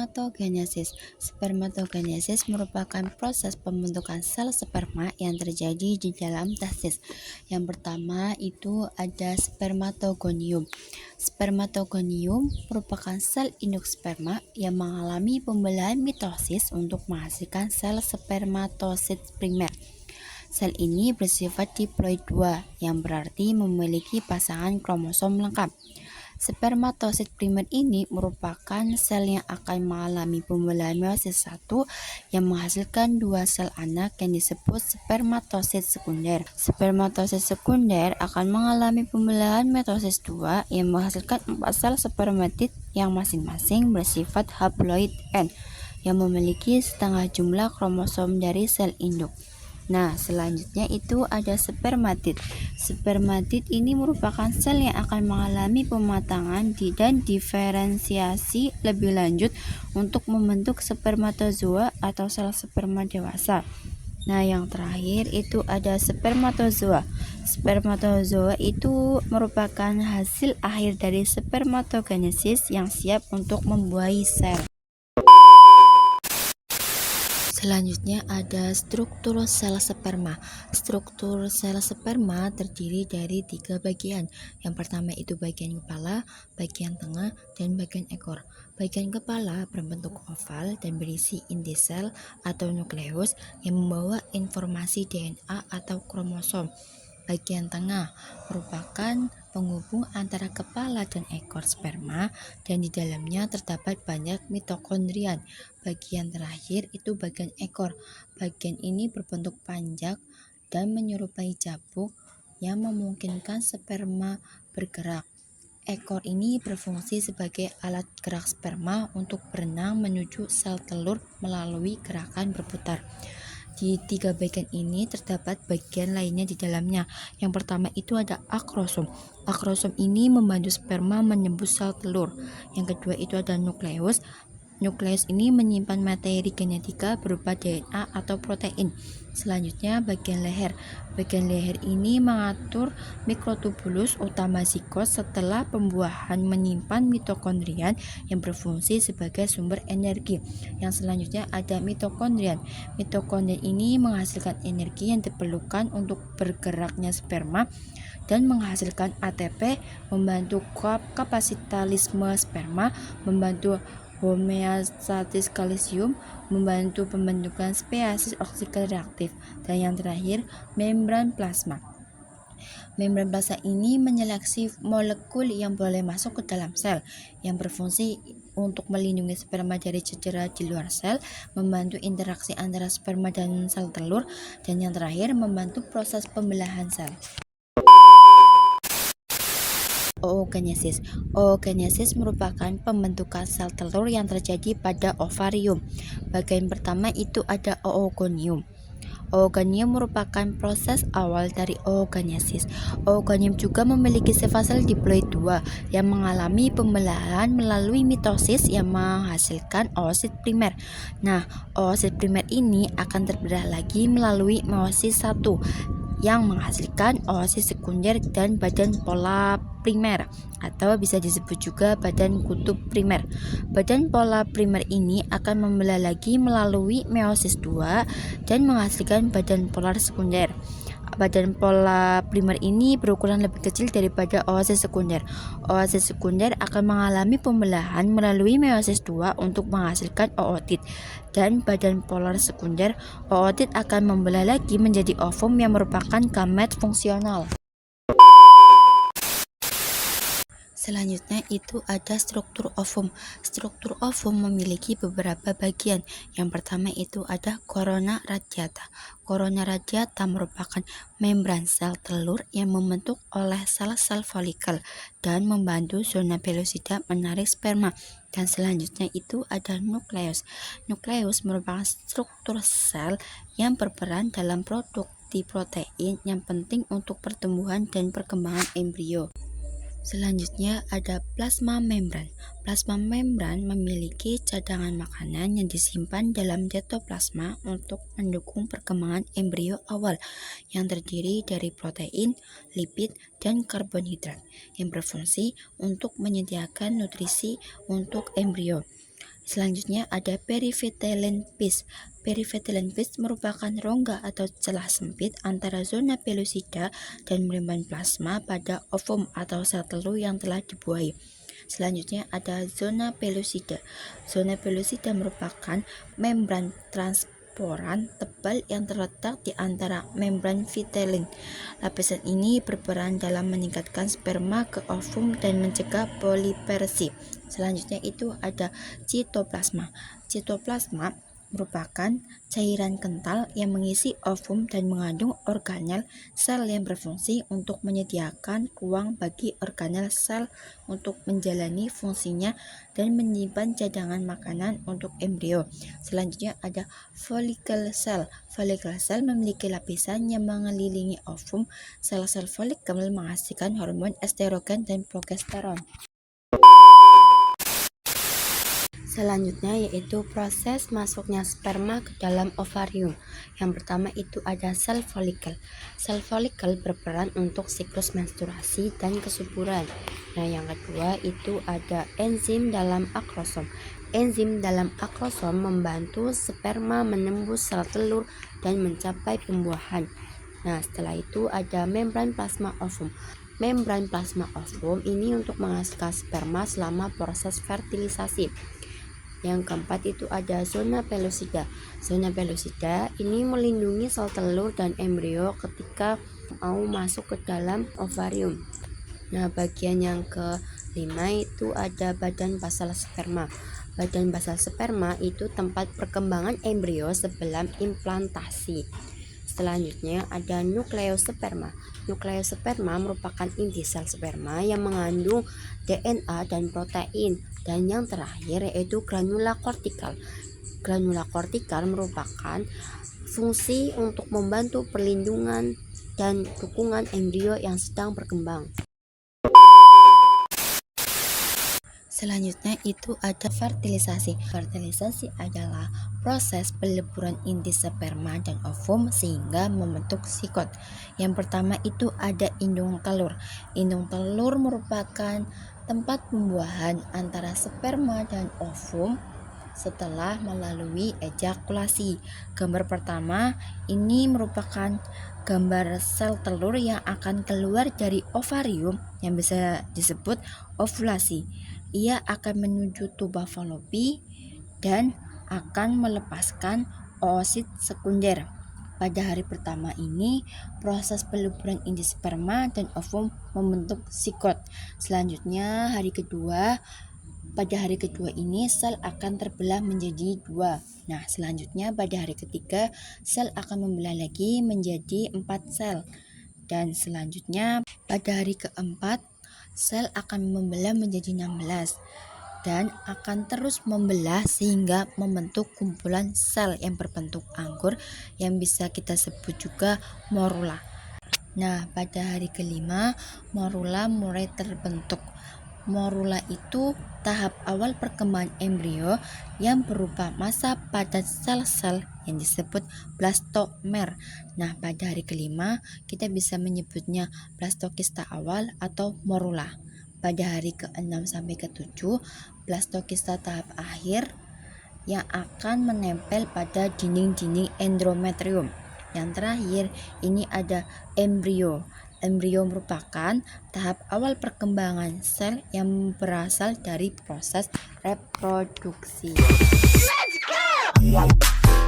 Spermatogenesis. Spermatogenesis merupakan proses pembentukan sel sperma yang terjadi di dalam testis. Yang pertama itu ada spermatogonium. Spermatogonium merupakan sel induk sperma yang mengalami pembelahan mitosis untuk menghasilkan sel spermatosit primer. Sel ini bersifat diploid 2 yang berarti memiliki pasangan kromosom lengkap. Spermatosit primer ini merupakan sel yang akan mengalami pembelahan meiosis 1 yang menghasilkan dua sel anak yang disebut spermatosit sekunder. Spermatosit sekunder akan mengalami pembelahan mitosis 2 yang menghasilkan 4 sel spermatid yang masing-masing bersifat haploid N yang memiliki setengah jumlah kromosom dari sel induk. Nah, selanjutnya itu ada spermatid. Spermatid ini merupakan sel yang akan mengalami pematangan dan diferensiasi lebih lanjut untuk membentuk spermatozoa atau sel sperma dewasa. Nah, yang terakhir itu ada spermatozoa. Spermatozoa itu merupakan hasil akhir dari spermatogenesis yang siap untuk membuahi sel. Selanjutnya ada struktur sel sperma. Struktur sel sperma terdiri dari 3 bagian. Yang pertama itu bagian kepala, bagian tengah, dan bagian ekor. Bagian kepala berbentuk oval dan berisi inti sel atau nukleus yang membawa informasi DNA atau kromosom. Bagian tengah merupakan penghubung antara kepala dan ekor sperma dan di dalamnya terdapat banyak mitokondrian. Bagian terakhir itu bagian ekor. Bagian ini berbentuk panjang dan menyerupai cambuk yang memungkinkan sperma bergerak. Ekor ini berfungsi sebagai alat gerak sperma untuk berenang menuju sel telur melalui gerakan berputar. Di 3 bagian ini terdapat bagian lainnya di dalamnya. Yang pertama itu ada akrosom. Akrosom ini membantu sperma menembus sel telur. Yang kedua itu ada nukleus. Nukleus ini menyimpan materi genetika berupa DNA atau protein. Selanjutnya bagian leher. Bagian leher ini mengatur mikrotubulus utama zigot setelah pembuahan menyimpan mitokondrian yang berfungsi sebagai sumber energi. Yang selanjutnya ada mitokondrian. Mitokondrian ini menghasilkan energi yang diperlukan untuk bergeraknya sperma dan menghasilkan ATP, membantu kapasitalisme sperma, membantu homeostatis kalsium, membantu pembentukan spesies oksigen reaktif, dan yang terakhir membran plasma. Membran plasma ini menyeleksi molekul yang boleh masuk ke dalam sel, yang berfungsi untuk melindungi sperma dari cedera di luar sel, membantu interaksi antara sperma dan sel telur, dan yang terakhir membantu proses pembelahan sel. Oogenesis. Oogenesis merupakan pembentukan sel telur yang terjadi pada ovarium. Bagian pertama itu ada oogonium. Oogonium merupakan proses awal dari oogenesis. Oogonium juga memiliki sifat sel diploid 2 yang mengalami pembelahan melalui mitosis yang menghasilkan oosit primer. Nah, oosit primer ini akan terbelah lagi melalui meiosis 1 yang menghasilkan oosit sekunder dan badan pola primer, atau bisa disebut juga badan kutub primer. Badan pola primer ini akan membelah lagi melalui meiosis 2 dan menghasilkan badan polar sekunder. Badan pola primer ini berukuran lebih kecil daripada oosit sekunder. Oosit sekunder akan mengalami pembelahan melalui meiosis 2 untuk menghasilkan ootit. Dan badan polar sekunder, ootit akan membelah lagi menjadi ovum yang merupakan gamet fungsional. Selanjutnya itu ada struktur ovum. Struktur ovum memiliki beberapa bagian. Yang pertama itu ada korona radiata. Korona radiata merupakan membran sel telur yang membentuk oleh sel-sel folikel dan membantu zona pelosida menarik sperma. Dan selanjutnya itu ada nukleus. Nukleus merupakan struktur sel yang berperan dalam produksi protein yang penting untuk pertumbuhan dan perkembangan embrio. Selanjutnya ada plasma membran. Plasma membran memiliki cadangan makanan yang disimpan dalam cytoplasma untuk mendukung perkembangan embrio awal yang terdiri dari protein, lipid, dan karbohidrat yang berfungsi untuk menyediakan nutrisi untuk embrio. Selanjutnya ada perivitellin piece. Perivitellin piece merupakan rongga atau celah sempit antara zona pellucida dan membran plasma pada ovum atau sel telur yang telah dibuahi. Selanjutnya ada zona pellucida. Zona pellucida merupakan membran transporan tebal yang terletak di antara membran vitellin. Lapisan ini berperan dalam meningkatkan sperma ke ovum dan mencegah polipersi. Selanjutnya itu ada Citoplasma. Citoplasma merupakan cairan kental yang mengisi ovum dan mengandung organel sel yang berfungsi untuk menyediakan ruang bagi organel sel untuk menjalani fungsinya dan menyimpan cadangan makanan untuk embrio. Selanjutnya ada follicle cell. Follicle cell memiliki lapisan yang mengelilingi ovum. Sel-sel follicle menghasilkan hormon estrogen dan progesteron. Selanjutnya yaitu proses masuknya sperma ke dalam ovarium. Yang pertama itu ada sel folikel. Sel folikel berperan untuk siklus menstruasi dan kesuburan. Nah, yang kedua itu ada enzim dalam akrosom. Enzim dalam akrosom membantu sperma menembus sel telur dan mencapai pembuahan. Nah, setelah itu ada membran plasma ovum. Membran plasma ovum ini untuk menghasilkan sperma selama proses fertilisasi. Yang keempat itu ada zona pellucida. Zona pellucida ini melindungi sel telur dan embrio ketika mau masuk ke dalam ovarium. Nah, bagian yang kelima itu ada badan basal sperma. Badan basal sperma itu tempat perkembangan embrio sebelum implantasi. Selanjutnya ada nukleosperma. Nukleosperma merupakan inti sel sperma yang mengandung DNA dan protein. Dan yang terakhir yaitu granula kortikal. Granula kortikal merupakan fungsi untuk membantu perlindungan dan dukungan embrio yang sedang berkembang. Selanjutnya itu ada fertilisasi. Fertilisasi adalah proses peleburan inti sperma dan ovum sehingga membentuk sigot. Yang pertama itu ada indung telur. Indung telur merupakan tempat pembuahan antara sperma dan ovum setelah melalui ejakulasi. Gambar pertama ini merupakan gambar sel telur yang akan keluar dari ovarium yang bisa disebut ovulasi. Ia akan menuju tuba Fallopi dan akan melepaskan oosit sekunder. Pada hari pertama ini, proses peleburan inti sperma dan ovum membentuk sigot. Selanjutnya, pada hari kedua ini sel akan terbelah menjadi dua. Nah, selanjutnya pada hari ketiga sel akan membelah lagi menjadi 4 sel. Dan selanjutnya pada hari keempat sel akan membelah menjadi 16 dan akan terus membelah sehingga membentuk kumpulan sel yang berbentuk anggur yang bisa kita sebut juga morula. Nah, pada hari kelima morula mulai terbentuk. Morula itu tahap awal perkembangan embrio yang berupa massa pada sel-sel yang disebut blastomer. Nah, pada hari kelima kita bisa menyebutnya blastokista awal atau morula. Pada hari ke-6 sampai ke-7 blastokista tahap akhir yang akan menempel pada dinding-dinding endometrium. Yang terakhir ini ada embrio. Embrio merupakan tahap awal perkembangan sel yang berasal dari proses reproduksi. Let's go!